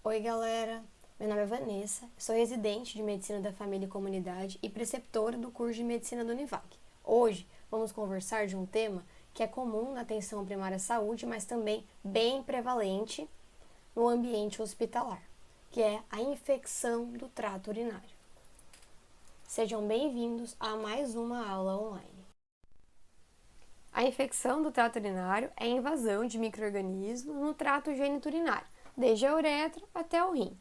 Oi, galera! Meu nome é Vanessa, sou residente de Medicina da Família e Comunidade e preceptora do curso de Medicina do Univac. Hoje vamos conversar de um tema que é comum na atenção primária à saúde, mas também bem prevalente no ambiente hospitalar, que é a infecção do trato urinário. Sejam bem-vindos a mais uma aula online. A infecção do trato urinário é a invasão de micro-organismos no trato geniturinário, desde a uretra até o rim,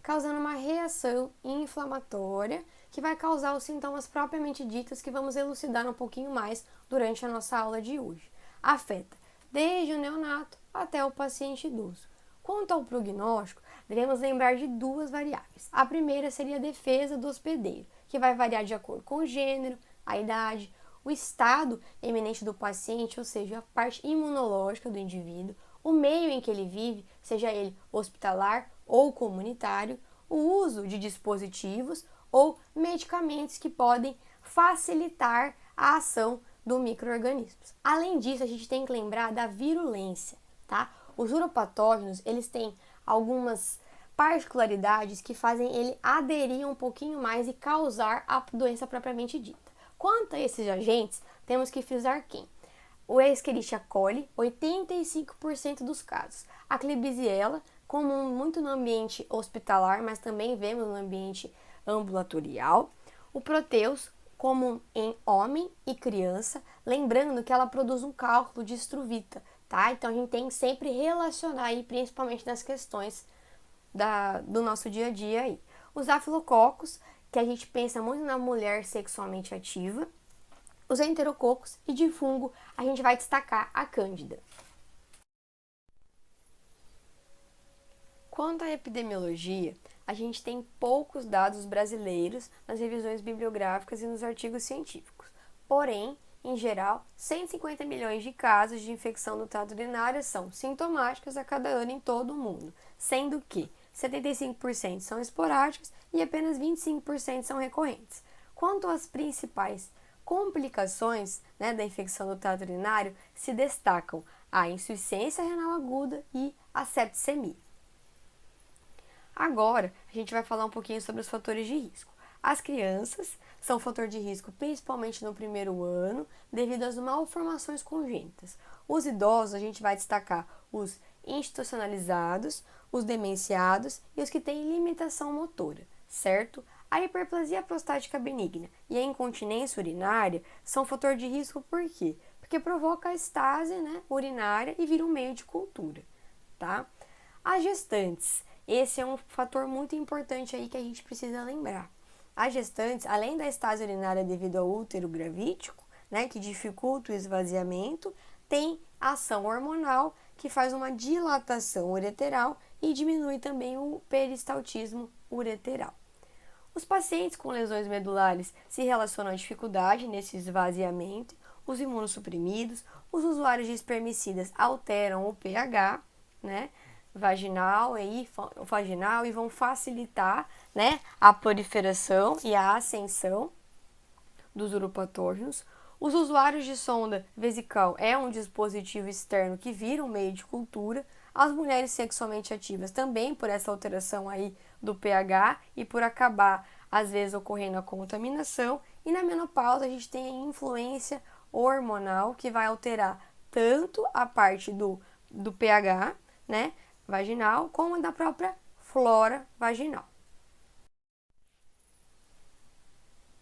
causando uma reação inflamatória que vai causar os sintomas propriamente ditos que vamos elucidar um pouquinho mais durante a nossa aula de hoje. Afeta desde o neonato até o paciente idoso. Quanto ao prognóstico, devemos lembrar de duas variáveis. A primeira seria a defesa do hospedeiro, que vai variar de acordo com o gênero, a idade, o estado eminente do paciente, ou seja, a parte imunológica do indivíduo, o meio em que ele vive, seja ele hospitalar ou comunitário, o uso de dispositivos ou medicamentos que podem facilitar a ação do micro-organismos. Além disso, a gente tem que lembrar da virulência, tá? Os uropatógenos, eles têm algumas particularidades que fazem ele aderir um pouquinho mais e causar a doença propriamente dita. Quanto a esses agentes, temos que frisar quem? O Escherichia coli, 85% dos casos. A Klebsiella, comum muito no ambiente hospitalar, mas também vemos no ambiente ambulatorial. O Proteus, comum em homem e criança, lembrando que ela produz um cálculo de estruvita, tá? Então a gente tem que sempre relacionar aí, principalmente nas questões do nosso dia a dia aí. Os afilococos, que a gente pensa muito na mulher sexualmente ativa, os enterococos e de fungo a gente vai destacar a cândida. Quanto à epidemiologia, a gente tem poucos dados brasileiros nas revisões bibliográficas e nos artigos científicos. Porém, em geral, 150 milhões de casos de infecção do trato urinário são sintomáticos a cada ano em todo o mundo, sendo que 75% são esporádicos e apenas 25% são recorrentes. Quanto às principais complicações da infecção do trato urinário, se destacam a insuficiência renal aguda e a septicemia. Agora, a gente vai falar um pouquinho sobre os fatores de risco. As crianças são fator de risco principalmente no primeiro ano, devido às malformações congênitas. Os idosos, a gente vai destacar os institucionalizados, os demenciados e os que têm limitação motora, certo? A hiperplasia prostática benigna e a incontinência urinária são fator de risco por quê? Porque provoca a estase urinária e vira um meio de cultura, tá? As gestantes, esse é um fator muito importante aí que a gente precisa lembrar. As gestantes, além da estase urinária devido ao útero gravídico, que dificulta o esvaziamento, tem ação hormonal que faz uma dilatação ureteral e diminui também o peristaltismo ureteral. Os pacientes com lesões medulares se relacionam à dificuldade nesse esvaziamento, os imunossuprimidos, os usuários de espermicidas alteram o pH, vaginal e vão facilitar a proliferação e a ascensão dos uropatógenos. Os usuários de sonda vesical é um dispositivo externo que vira um meio de cultura. As mulheres sexualmente ativas também por essa alteração aí do pH e por acabar, às vezes, ocorrendo a contaminação. E na menopausa a gente tem a influência hormonal que vai alterar tanto a parte do pH, vaginal, como da própria flora vaginal.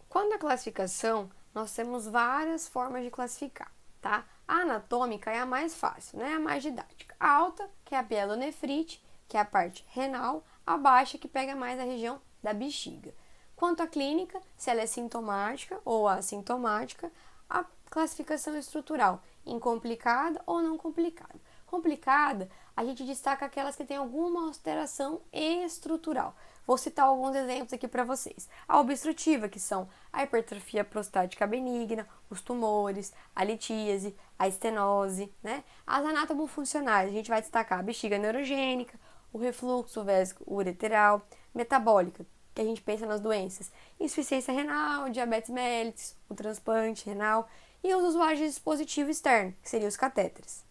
Quanto à classificação, nós temos várias formas de classificar, tá? A anatômica é a mais fácil, a mais didática. A alta, que é a pielonefrite, que é a parte renal, a baixa, que pega mais a região da bexiga. Quanto à clínica, se ela é sintomática ou assintomática, a classificação estrutural, incomplicada ou não complicada. Complicada, a gente destaca aquelas que têm alguma alteração estrutural. Vou citar alguns exemplos aqui para vocês. A obstrutiva, que são a hipertrofia prostática benigna, os tumores, a litíase, a estenose, As anatomofuncionais, a gente vai destacar a bexiga neurogênica, o refluxo vésico ureteral, metabólica, que a gente pensa nas doenças, insuficiência renal, diabetes mellitus, o transplante renal e os usuários de dispositivo externo, que seriam os catéteres.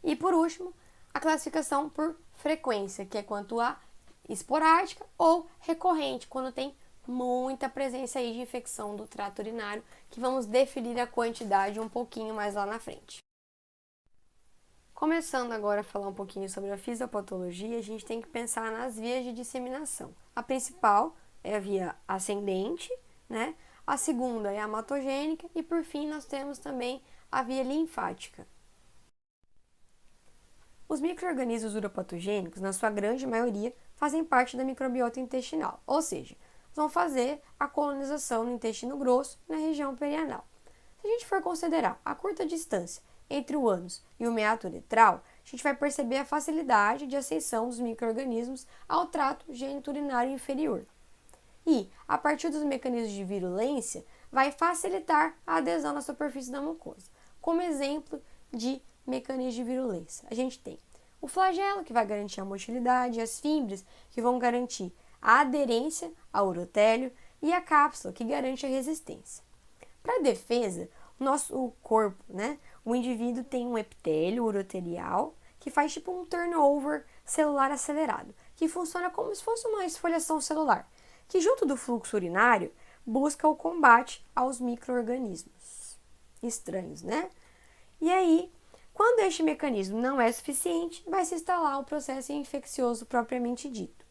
E por último, a classificação por frequência, que é quanto a esporádica ou recorrente, quando tem muita presença aí de infecção do trato urinário, que vamos definir a quantidade um pouquinho mais lá na frente. Começando agora a falar um pouquinho sobre a fisiopatologia, a gente tem que pensar nas vias de disseminação. A principal é a via ascendente, né? A segunda é a hematogênica e, por fim, nós temos também a via linfática. Os micro-organismos uropatogênicos, na sua grande maioria, fazem parte da microbiota intestinal, ou seja, vão fazer a colonização no intestino grosso e na região perianal. Se a gente for considerar a curta distância entre o ânus e o meato uretral, a gente vai perceber a facilidade de ascensão dos micro-organismos ao trato geniturinário inferior. E, a partir dos mecanismos de virulência, vai facilitar a adesão na superfície da mucosa. Como exemplo de mecanismos de virulência, a gente tem o flagelo, que vai garantir a motilidade, as fímbrias, que vão garantir a aderência ao urotélio, e a cápsula, que garante a resistência. Para a defesa, o nosso corpo, né? O indivíduo tem um epitélio urotelial que faz tipo um turnover celular acelerado, que funciona como se fosse uma esfoliação celular, que junto do fluxo urinário busca o combate aos micro-organismos estranhos, né? E aí, quando este mecanismo não é suficiente, vai se instalar o processo infeccioso propriamente dito,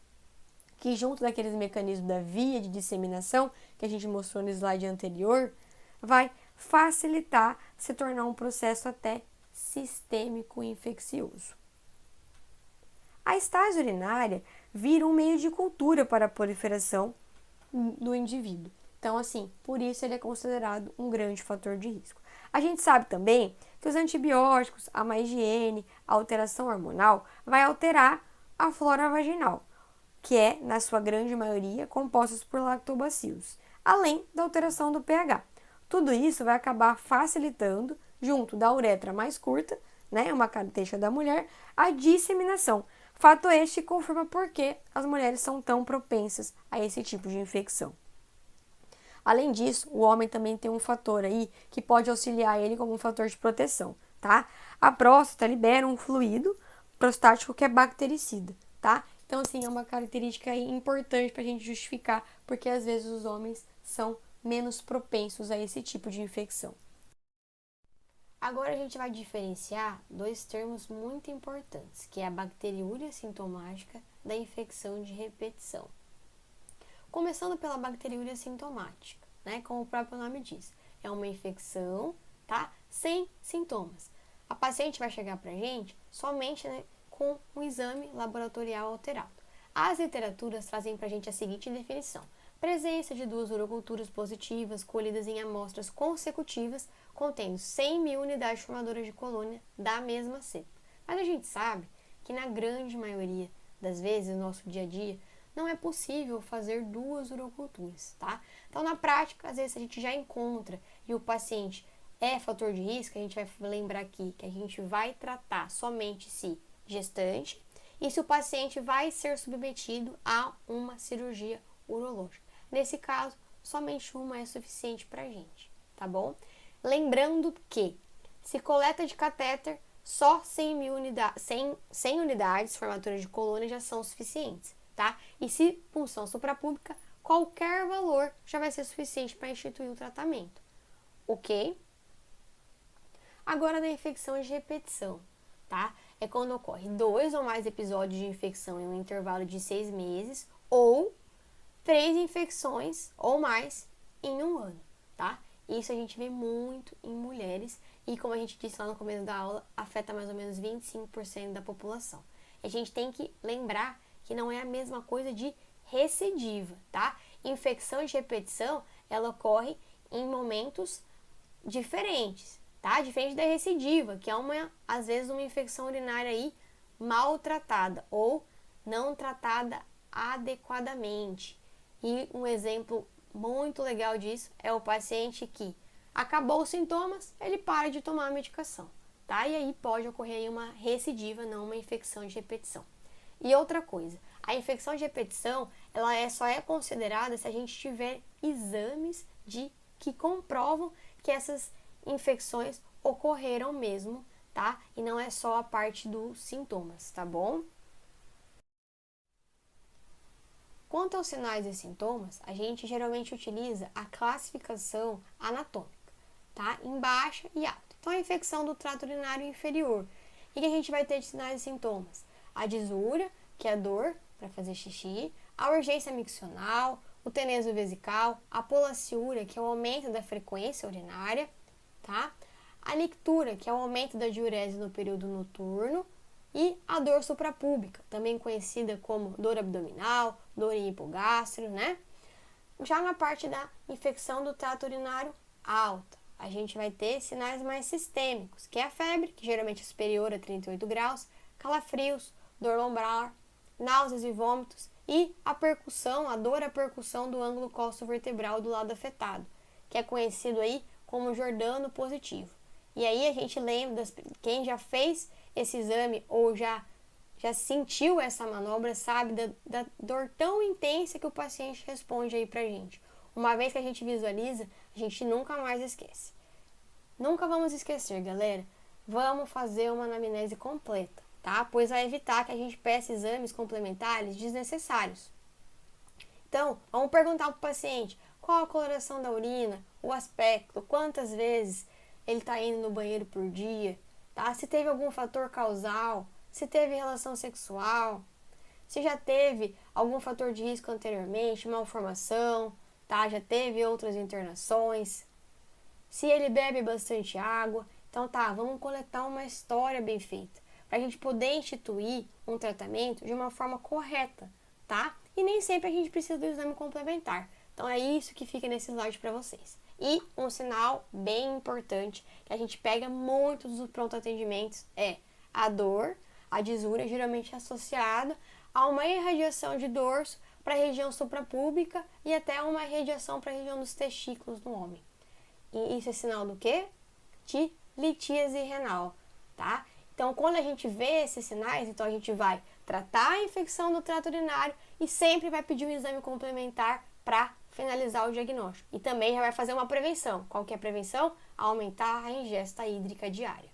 que junto daqueles mecanismos da via de disseminação que a gente mostrou no slide anterior, vai facilitar se tornar um processo até sistêmico infeccioso. A estase urinária vira um meio de cultura para a proliferação do indivíduo. Então, assim, por isso ele é considerado um grande fator de risco. A gente sabe também que os antibióticos, a má higiene, a alteração hormonal vai alterar a flora vaginal, que é, na sua grande maioria, composta por lactobacilos, além da alteração do pH. Tudo isso vai acabar facilitando, junto da uretra mais curta, né, uma característica da mulher, a disseminação. Fato este que confirma por que as mulheres são tão propensas a esse tipo de infecção. Além disso, o homem também tem um fator aí que pode auxiliar ele como um fator de proteção, tá? A próstata libera um fluido prostático que é bactericida, tá? Então, assim, é uma característica aí importante para a gente justificar porque às vezes os homens são menos propensos a esse tipo de infecção. Agora a gente vai diferenciar dois termos muito importantes, que é a bacteriúria sintomática da infecção de repetição. Começando pela bacteriúria sintomática, né? Como o próprio nome diz, é uma infecção, tá? Sem sintomas. A paciente vai chegar pra gente somente, né, com um exame laboratorial alterado. As literaturas trazem pra gente a seguinte definição: presença de 2 uroculturas positivas colhidas em amostras consecutivas contendo 100.000 unidades formadoras de colônia da mesma cepa. Mas a gente sabe que na grande maioria das vezes, no nosso dia a dia, não é possível fazer 2 uroculturas, tá? Então, na prática, às vezes a gente já encontra e o paciente é fator de risco, a gente vai lembrar aqui que a gente vai tratar somente se gestante e se o paciente vai ser submetido a uma cirurgia urológica. Nesse caso, somente uma é suficiente pra gente, tá bom? Lembrando que, se coleta de catéter, só 100 unidades formadoras de colônia já são suficientes, tá? E se punção suprapúbica, qualquer valor já vai ser suficiente para instituir o tratamento, ok? Agora, da infecção de repetição, tá? É quando ocorre 2 ou mais episódios de infecção em um intervalo de 6 meses ou 3 infecções ou mais em um ano, tá? Isso a gente vê muito em mulheres e, como a gente disse lá no começo da aula, afeta mais ou menos 25% da população. A gente tem que lembrar que não é a mesma coisa de recidiva, tá? Infecção de repetição, ela ocorre em momentos diferentes, tá? Diferente da recidiva, que é às vezes uma infecção urinária aí maltratada ou não tratada adequadamente. E um exemplo muito legal disso é o paciente que acabou os sintomas, ele para de tomar a medicação, tá? E aí pode ocorrer aí uma recidiva, não uma infecção de repetição. E outra coisa, a infecção de repetição, ela só é considerada se a gente tiver exames que comprovam que essas infecções ocorreram mesmo tá? E não é só a parte dos sintomas, tá bom? Quanto aos sinais e sintomas, a gente geralmente utiliza a classificação anatômica, tá? Em baixa e alta. Então, a infecção do trato urinário inferior. E que a gente vai ter de sinais e sintomas? A disúria, que é a dor para fazer xixi, a urgência miccional, o teneso vesical, a polaciúria, que é o aumento da frequência urinária, tá? A nictura, que é o aumento da diurese no período noturno, e a dor suprapúbica, também conhecida como dor abdominal, dor em hipogástrio, né? Já na parte da infecção do trato urinário alta, a gente vai ter sinais mais sistêmicos, que é a febre, que geralmente é superior a 38 graus, calafrios, dor lombar, náuseas e vômitos, e a percussão, a dor à percussão do ângulo costo-vertebral do lado afetado, que é conhecido aí como Giordano positivo. E aí a gente lembra, quem já fez esse exame ou já sentiu essa manobra, sabe da dor tão intensa que o paciente responde aí pra gente. Uma vez que a gente visualiza, a gente nunca mais esquece. Nunca vamos esquecer, galera. Vamos fazer uma anamnese completa, tá? Pois vai evitar que a gente peça exames complementares desnecessários. Então, vamos perguntar pro paciente qual a coloração da urina, o aspecto, quantas vezes ele está indo no banheiro por dia, tá? Se teve algum fator causal, se teve relação sexual, se já teve algum fator de risco anteriormente, malformação, tá? Já teve outras internações, se ele bebe bastante água. Então tá, vamos coletar uma história bem feita, para a gente poder instituir um tratamento de uma forma correta, tá? E nem sempre a gente precisa do exame complementar. Então é isso que fica nesse slide para vocês. E um sinal bem importante que a gente pega muito dos pronto atendimentos é a dor, a disúria, geralmente associada a uma irradiação de dorso para a região suprapúbica e até uma irradiação para a região dos testículos no homem. E isso é sinal do quê? De litíase renal, tá? Então, quando a gente vê esses sinais, então a gente vai tratar a infecção do trato urinário e sempre vai pedir um exame complementar para finalizar o diagnóstico. E também já vai fazer uma prevenção. Qual que é a prevenção? Aumentar a ingesta hídrica diária.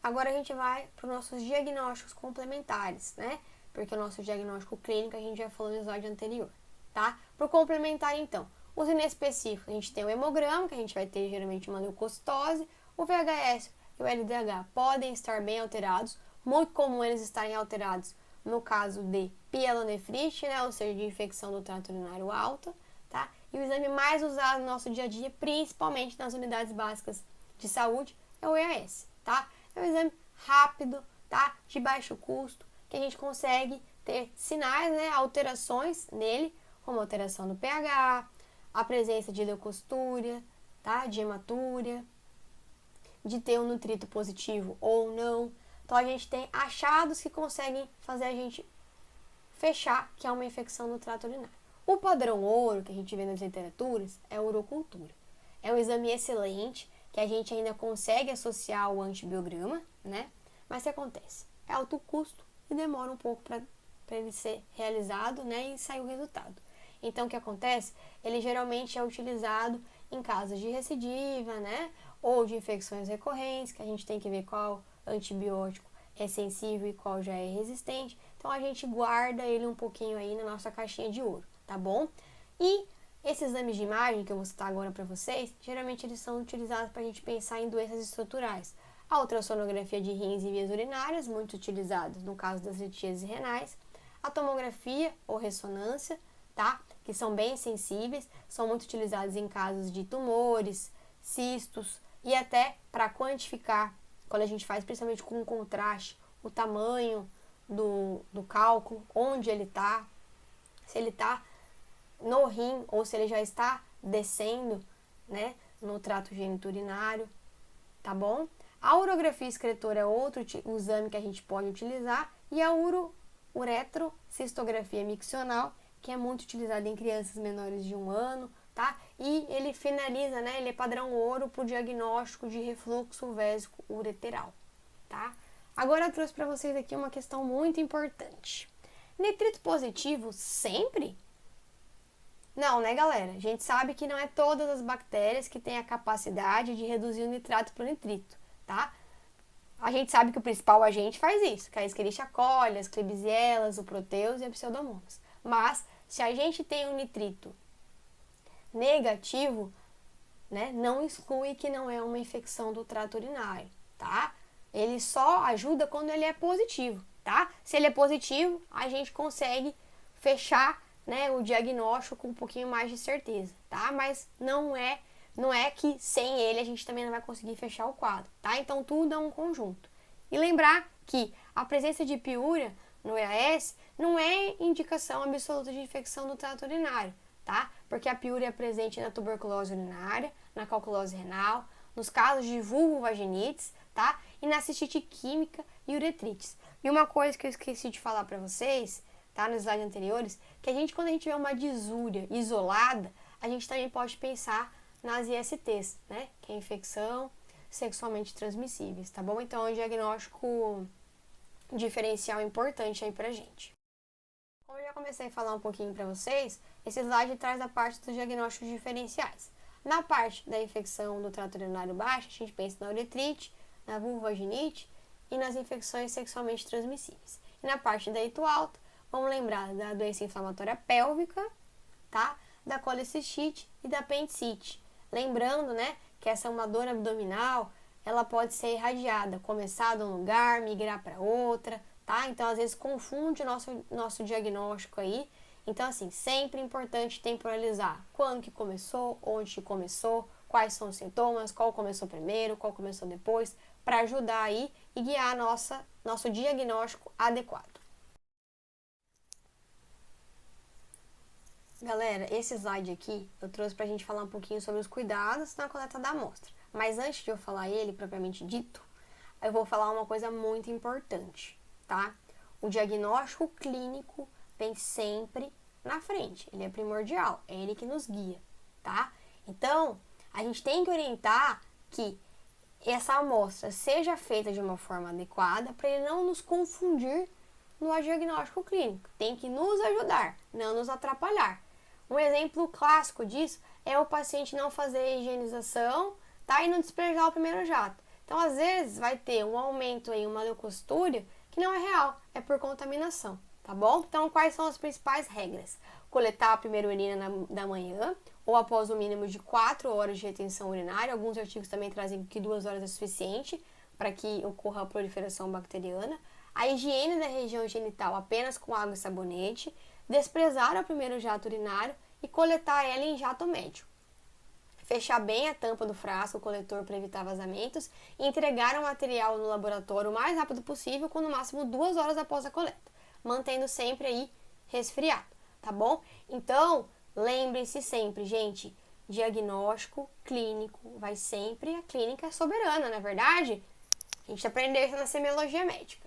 Agora a gente vai para os nossos diagnósticos complementares, né? Porque o nosso diagnóstico clínico a gente já falou no slide anterior, tá? Para o complementar, então, os inespecíficos, a gente tem o hemograma, que a gente vai ter geralmente uma leucocitose, o VHS e o LDH podem estar bem alterados, muito comum eles estarem alterados no caso de pielonefrite, né, ou seja, de infecção do trato urinário alta, tá? E o exame mais usado no nosso dia a dia, principalmente nas unidades básicas de saúde, é o EAS, tá? É um exame rápido, tá? De baixo custo, que a gente consegue ter sinais, né, alterações nele, como alteração do pH, a presença de leucocitúria, tá? De hematúria, de ter um nutrito positivo ou não. Então, a gente tem achados que conseguem fazer a gente fechar que é uma infecção no trato urinário. O padrão ouro, que a gente vê nas literaturas, é a urocultura. É um exame excelente, que a gente ainda consegue associar ao antibiograma, né? Mas o que acontece? É alto custo e demora um pouco para ele ser realizado, né? E sair o resultado. Então, o que acontece? Ele geralmente é utilizado em casos de recidiva, né? Ou de infecções recorrentes, que a gente tem que ver qual antibiótico é sensível e qual já é resistente. Então, a gente guarda ele um pouquinho aí na nossa caixinha de ouro, tá bom? E esses exames de imagem que eu vou citar agora para vocês, geralmente eles são utilizados para a gente pensar em doenças estruturais. A ultrassonografia de rins e vias urinárias, muito utilizados no caso das litíases renais. A tomografia ou ressonância, tá? Que são bem sensíveis, são muito utilizados em casos de tumores, cistos e até para quantificar, quando a gente faz principalmente com contraste, o tamanho do cálculo, onde ele está, se ele está no rim ou se ele já está descendo, né, no trato geniturinário, tá bom? A urografia excretora é outro exame que a gente pode utilizar e a uretrocistografia miccional, que é muito utilizada em crianças menores de 1 ano, tá? E ele finaliza, né, ele é padrão ouro para o diagnóstico de refluxo vésico ureteral, tá? Agora eu trouxe para vocês aqui uma questão muito importante. Nitrito positivo sempre? Não, né, galera? A gente sabe que não é todas as bactérias que têm a capacidade de reduzir o nitrato para o nitrito, tá? A gente sabe que o principal agente faz isso, que é a Escherichia coli, as Klebsiellas, o Proteus e a Pseudomonas. Mas, se a gente tem um nitrito negativo, né, não exclui que não é uma infecção do trato urinário, tá? Ele só ajuda quando ele é positivo, tá? Se ele é positivo, a gente consegue fechar, né, o diagnóstico com um pouquinho mais de certeza, tá? Mas não é que sem ele a gente também não vai conseguir fechar o quadro, tá? Então tudo é um conjunto. E lembrar que a presença de piúria no EAS não é indicação absoluta de infecção do trato urinário, tá? Porque a piúria é presente na tuberculose urinária, na calculose renal, nos casos de vulvovaginites, tá? E na cistite química e uretrites. E uma coisa que eu esqueci de falar para vocês, tá? Nos slides anteriores, que quando a gente vê uma disúria isolada, a gente também pode pensar nas ISTs, né? Que é infecção sexualmente transmissíveis, tá bom? Então é um diagnóstico diferencial importante aí pra gente. Como eu já comecei a falar um pouquinho para vocês, esse slide traz a parte dos diagnósticos diferenciais. Na parte da infecção do trato urinário baixo, a gente pensa na uretrite, na vulvovaginite e nas infecções sexualmente transmissíveis. E na parte da ito alto, vamos lembrar da doença inflamatória pélvica, tá? Da colecistite e da apendicite. Lembrando, né, que essa é uma dor abdominal, ela pode ser irradiada, começar de um lugar, migrar para outra, tá? Então, às vezes, confunde o nosso diagnóstico aí. Então, assim, sempre importante temporalizar quando que começou, onde que começou, quais são os sintomas, qual começou primeiro, qual começou depois, para ajudar aí e guiar nosso diagnóstico adequado. Galera, esse slide aqui eu trouxe pra gente falar um pouquinho sobre os cuidados na coleta da amostra. Mas antes de eu falar ele propriamente dito, eu vou falar uma coisa muito importante, tá? O diagnóstico clínico vem sempre na frente, ele é primordial, é ele que nos guia, tá? Então, a gente tem que orientar que essa amostra seja feita de uma forma adequada para ele não nos confundir no diagnóstico clínico. Tem que nos ajudar, não nos atrapalhar. Um exemplo clássico disso é o paciente não fazer a higienização, tá? E não despejar o primeiro jato. Então, às vezes, vai ter um aumento em uma leucocitúria que não é real, é por contaminação, tá bom? Então, quais são as principais regras? Coletar a primeira urina da manhã, ou após o mínimo de 4 horas de retenção urinária. Alguns artigos também trazem que 2 horas é suficiente para que ocorra a proliferação bacteriana. A higiene da região genital apenas com água e sabonete, desprezar o primeiro jato urinário e coletar ela em jato médio. Fechar bem a tampa do frasco coletor para evitar vazamentos e entregar o material no laboratório o mais rápido possível, com no máximo 2 horas após a coleta, mantendo sempre aí resfriado, tá bom? Então, lembre-se sempre, gente, diagnóstico clínico vai sempre, a clínica é soberana, não é verdade? A gente aprendeu isso na semiologia médica.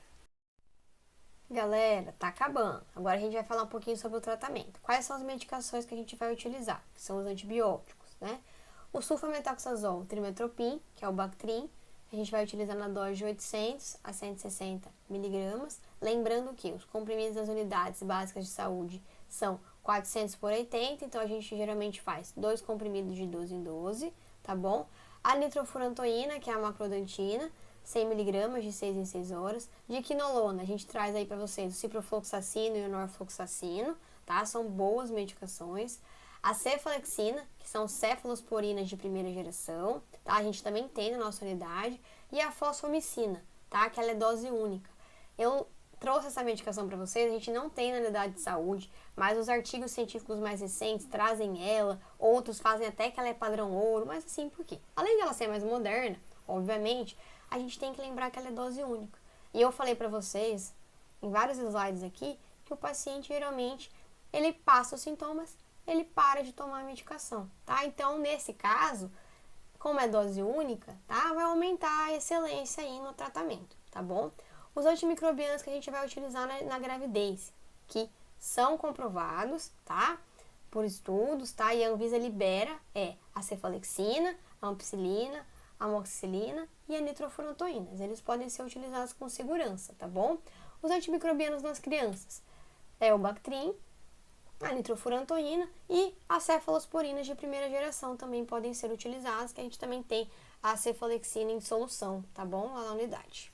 Galera, tá acabando. Agora a gente vai falar um pouquinho sobre o tratamento. Quais são as medicações que a gente vai utilizar? Que são os antibióticos, né? O sulfamethoxazol, trimetoprim, que é o Bactrim, a gente vai utilizar na dose de 800 a 160 miligramas. Lembrando que os comprimidos das unidades básicas de saúde são 400 por 80, então a gente geralmente faz 2 comprimidos de 12 em 12, tá bom? A nitrofurantoína, que é a macrodantina, 100 miligramas de 6 em 6 horas. De quinolona, a gente traz aí para vocês o ciprofloxacino e o norfloxacino, tá? São boas medicações. A cefalexina, que são cefalosporinas de primeira geração, tá? A gente também tem na nossa unidade. E a fosfomicina, tá? Que ela é dose única. Eu trouxe essa medicação para vocês, a gente não tem na unidade de saúde, mas os artigos científicos mais recentes trazem ela, outros fazem até que ela é padrão ouro, mas assim, por quê? Além de ela ser mais moderna, obviamente, a gente tem que lembrar que ela é dose única. E eu falei para vocês, em vários slides aqui, que o paciente geralmente, ele passa os sintomas, ele para de tomar a medicação, tá? Então, nesse caso, como é dose única, tá? Vai aumentar a excelência aí no tratamento, tá bom? Os antimicrobianos que a gente vai utilizar na gravidez, que são comprovados, tá? Por estudos, tá? E a Anvisa libera a cefalexina, a ampicilina, a amoxicilina e a nitrofurantoína. Eles podem ser utilizados com segurança, tá bom? Os antimicrobianos nas crianças é o Bactrim, a nitrofurantoína e as cefalosporinas de primeira geração também podem ser utilizadas, que a gente também tem a cefalexina em solução, tá bom? Lá na unidade.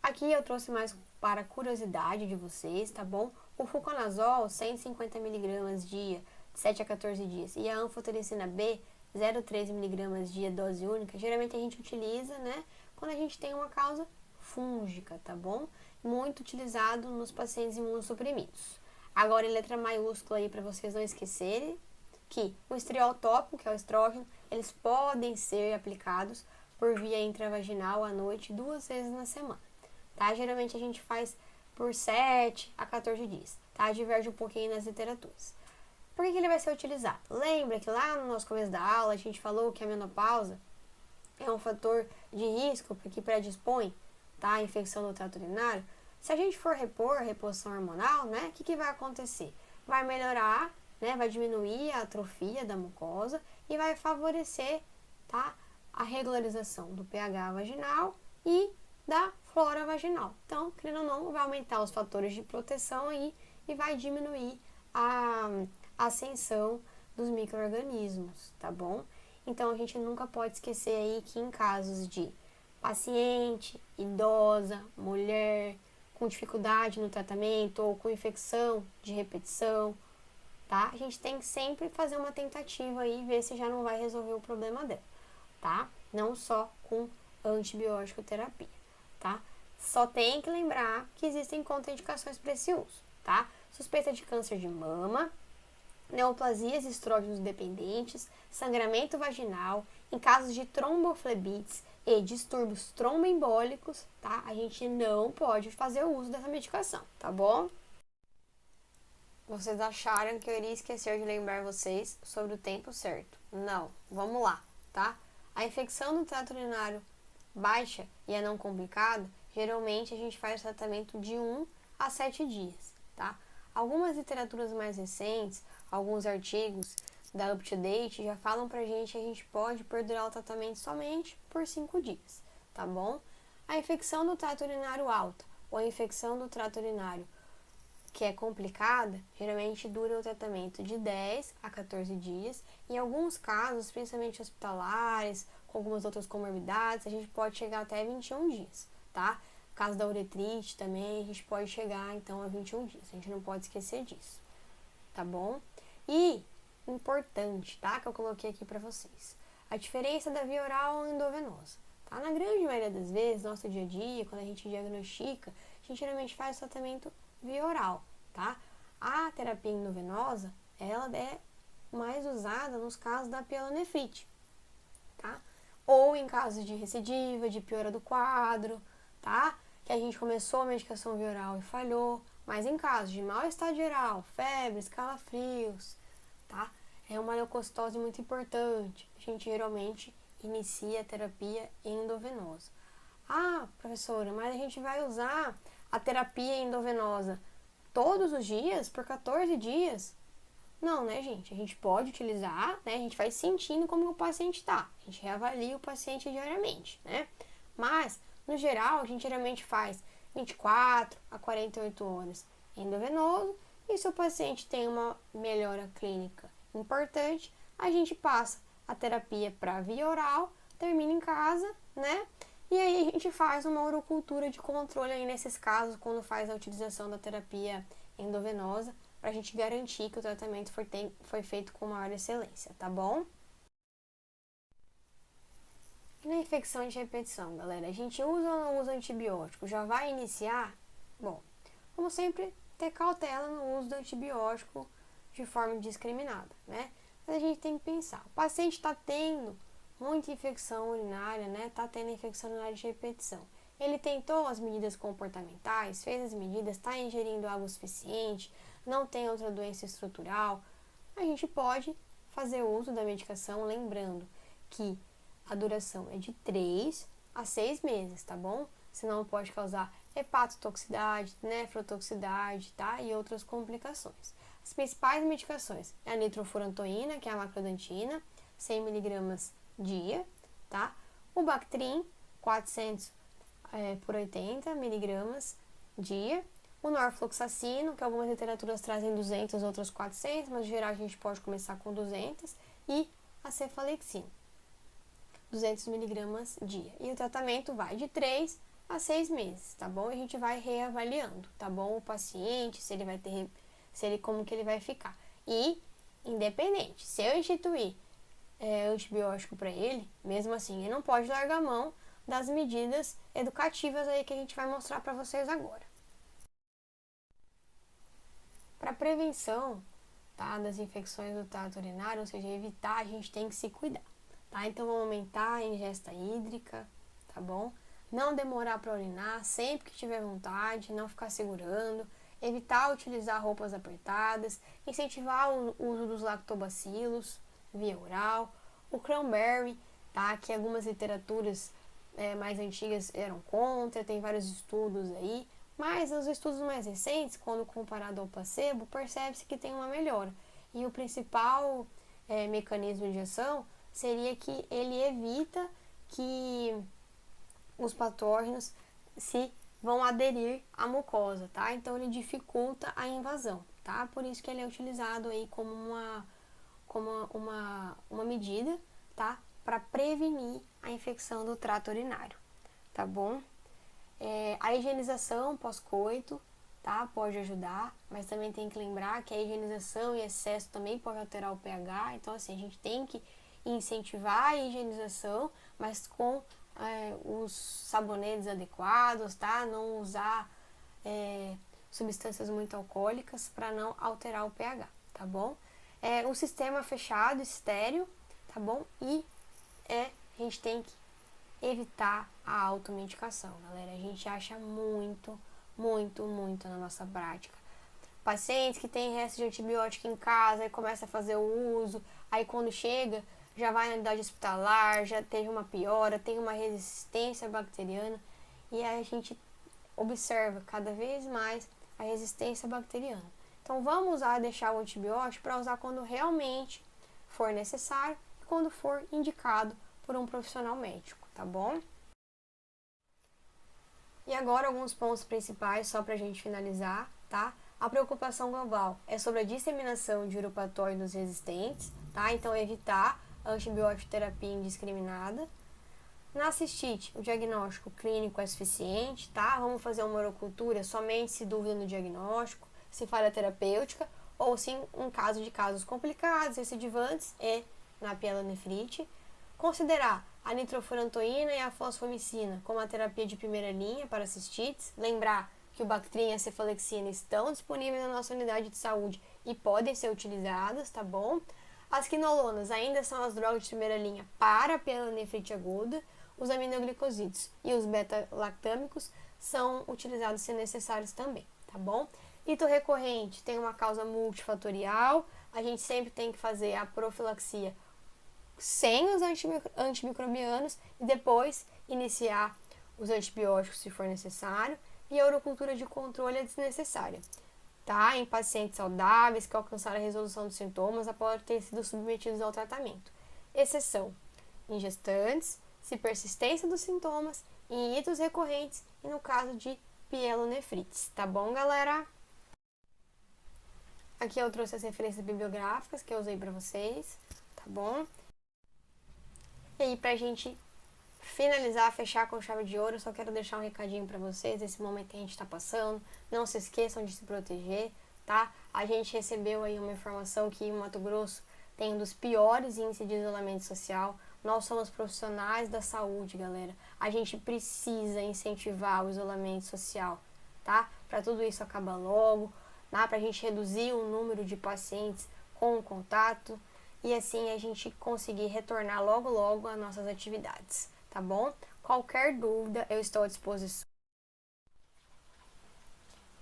Aqui eu trouxe mais para curiosidade de vocês, tá bom? O fluconazol, 150 mg dia, de 7 a 14 dias, e a anfotericina B, 0,3 mg dia, dose única, geralmente a gente utiliza, né, quando a gente tem uma causa fúngica, tá bom? Muito utilizado nos pacientes imunossuprimidos. Agora, em letra maiúscula aí, para vocês não esquecerem, que o estriol tópico, que é o estrógeno, eles podem ser aplicados por via intravaginal à noite 2 vezes na semana, tá? Geralmente a gente faz por 7 a 14 dias, tá? Diverge um pouquinho nas literaturas. Por que ele vai ser utilizado? Lembra que lá no nosso começo da aula a gente falou que a menopausa é um fator de risco que predispõe, tá, a infecção do trato urinário? Se a gente for repor a reposição hormonal, né, o que vai acontecer? Vai melhorar, né, vai diminuir a atrofia da mucosa e vai favorecer, tá, a regularização do pH vaginal e da flora vaginal. Então, querendo ou não, vai aumentar os fatores de proteção aí e vai diminuir a ascensão dos micro-organismos, tá bom? Então, a gente nunca pode esquecer aí que em casos de paciente, idosa, mulher, com dificuldade no tratamento ou com infecção de repetição, tá? A gente tem que sempre fazer uma tentativa aí e ver se já não vai resolver o problema dela, tá? Não só com antibiótico terapia, tá? Só tem que lembrar que existem contraindicações para esse uso, tá? Suspeita de câncer de mama, neoplasias e estrógenos dependentes, sangramento vaginal, em casos de tromboflebites e distúrbios tromboembólicos, tá? A gente não pode fazer o uso dessa medicação, tá bom? Vocês acharam que eu iria esquecer de lembrar vocês sobre o tempo certo? Não, vamos lá, tá? A infecção do trato urinário baixa e é não complicada, geralmente a gente faz o tratamento de 1 a 7 dias, tá? Algumas literaturas mais recentes, alguns artigos da UpToDate já falam pra gente que a gente pode perdurar o tratamento somente por 5 dias, tá bom? A infecção do trato urinário alta ou a infecção do trato urinário que é complicada, geralmente dura o tratamento de 10 a 14 dias. Em alguns casos, principalmente hospitalares, com algumas outras comorbidades, a gente pode chegar até 21 dias, tá? No caso da uretrite também, a gente pode chegar, então, a 21 dias. A gente não pode esquecer disso, tá bom? E, importante, tá? Que eu coloquei aqui pra vocês. A diferença da via oral ou endovenosa, tá? Na grande maioria das vezes, no nosso dia a dia, quando a gente diagnostica, a gente geralmente faz o tratamento via oral, tá? A terapia endovenosa, ela é mais usada nos casos da pielonefrite, tá? Ou em casos de recidiva, de piora do quadro, tá? Que a gente começou a medicação via oral e falhou, mas em casos de mal-estar geral, febres, calafrios, tá? É uma leucocitose muito importante. A gente geralmente inicia a terapia endovenosa. Ah, professora, mas a gente vai usar a terapia endovenosa todos os dias, por 14 dias? Não, né, gente? A gente pode utilizar, né? A gente vai sentindo como o paciente tá. A gente reavalia o paciente diariamente, né? Mas, no geral, a gente geralmente faz 24 a 48 horas endovenoso. E se o paciente tem uma melhora clínica importante, a gente passa a terapia para via oral, termina em casa, né? E aí a gente faz uma urocultura de controle aí nesses casos, quando faz a utilização da terapia endovenosa, para a gente garantir que o tratamento foi feito com maior excelência, tá bom? E na infecção de repetição, galera, a gente usa ou não usa antibiótico? Já vai iniciar? Bom, vamos sempre ter cautela no uso do antibiótico de forma indiscriminada, né? Mas a gente tem que pensar, o paciente está tendo muita infecção urinária, né? Tá tendo infecção urinária de repetição. Ele tentou as medidas comportamentais, fez as medidas, está ingerindo água suficiente, não tem outra doença estrutural. A gente pode fazer uso da medicação, lembrando que a duração é de 3 a 6 meses, tá bom? Senão pode causar hepatotoxicidade, nefrotoxicidade, tá? E outras complicações. As principais medicações é a nitrofurantoína, que é a macrodantina, 100 mg dia, tá? O Bactrim, 400 por 80 mg dia. o norfloxacino, que algumas literaturas trazem 200, outras 400, mas em geral a gente pode começar com 200, e a cefalexina, 200 miligramas dia. E o tratamento vai de 3 a 6 meses, tá bom? A gente vai reavaliando, tá bom? O paciente, se ele vai ter, como que ele vai ficar. E, independente, se eu instituir antibiótico para ele, mesmo assim, ele não pode largar a mão das medidas educativas aí que a gente vai mostrar para vocês agora. Para prevenção, tá, das infecções do trato urinário, ou seja, evitar, a gente tem que se cuidar, tá? Então, vamos aumentar a ingesta hídrica, tá bom? Não demorar para urinar, sempre que tiver vontade, não ficar segurando, evitar utilizar roupas apertadas, incentivar o uso dos lactobacilos via oral, o cranberry, tá? Que algumas literaturas mais antigas eram contra, tem vários estudos aí, mas os estudos mais recentes, quando comparado ao placebo, percebe-se que tem uma melhora. E o principal mecanismo de ação seria que ele evita que os patógenos vão aderir à mucosa, tá? Então ele dificulta a invasão, tá? Por isso que ele é utilizado aí como uma medida, tá? Para prevenir a infecção do trato urinário, tá bom? A higienização pós-coito, tá? Pode ajudar, mas também tem que lembrar que a higienização e excesso também pode alterar o pH, então assim, a gente tem que incentivar a higienização, mas com os sabonetes adequados, tá? Não usar substâncias muito alcoólicas para não alterar o pH, tá bom? Um sistema fechado, estéreo, tá bom? E a gente tem que evitar a automedicação, galera. A gente acha muito na nossa prática. Pacientes que têm resto de antibiótico em casa e começa a fazer o uso, aí quando chega, já vai na unidade hospitalar, já teve uma piora, tem uma resistência bacteriana, e aí a gente observa cada vez mais a resistência bacteriana. Então vamos deixar o antibiótico para usar quando realmente for necessário e quando for indicado por um profissional médico, tá bom? E agora alguns pontos principais só para a gente finalizar, tá? A preocupação global é sobre a disseminação de uropatóides resistentes, tá? Então evitar a antibiótico terapia indiscriminada. Na cistite, o diagnóstico clínico é suficiente, tá? Vamos fazer uma urocultura somente se dúvida no diagnóstico, se falha terapêutica, ou sim em caso de casos complicados, recidivantes e na pielonefrite. Considerar a nitrofurantoína e a fosfomicina como a terapia de primeira linha para cistites. Lembrar que o Bactrim e a cefalexina estão disponíveis na nossa unidade de saúde e podem ser utilizadas, tá bom? As quinolonas ainda são as drogas de primeira linha para a pielonefrite aguda. Os aminoglicosídeos e os beta-lactâmicos são utilizados se necessários também, tá bom? Ito recorrente tem uma causa multifatorial, a gente sempre tem que fazer a profilaxia sem os antimicrobianos e depois iniciar os antibióticos se for necessário, e a urocultura de controle é desnecessária, tá? Em pacientes saudáveis que alcançaram a resolução dos sintomas após ter sido submetidos ao tratamento. Exceção em gestantes, se persistência dos sintomas, em itos recorrentes e no caso de pielonefrites, tá bom, galera? Aqui eu trouxe as referências bibliográficas que eu usei para vocês, tá bom? E aí, pra gente finalizar, fechar com chave de ouro, eu só quero deixar um recadinho para vocês nesse momento que a gente tá passando. Não se esqueçam de se proteger, tá? A gente recebeu aí uma informação que o Mato Grosso tem um dos piores índices de isolamento social. Nós somos profissionais da saúde, galera. A gente precisa incentivar o isolamento social, tá? Para tudo isso acabar logo, tá? Pra gente reduzir o número de pacientes com contato e assim a gente conseguir retornar logo às nossas atividades, tá bom? Qualquer dúvida, eu estou à disposição.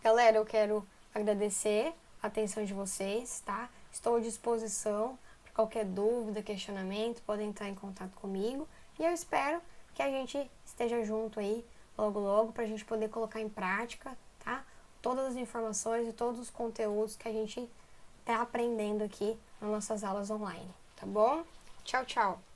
Galera, eu quero agradecer a atenção de vocês, tá? Estou à disposição para qualquer dúvida, questionamento, podem entrar em contato comigo. E eu espero que a gente esteja junto aí logo para a gente poder colocar em prática, tá? Todas as informações e todos os conteúdos que a gente está aprendendo aqui nas nossas aulas online, tá bom? Tchau, tchau!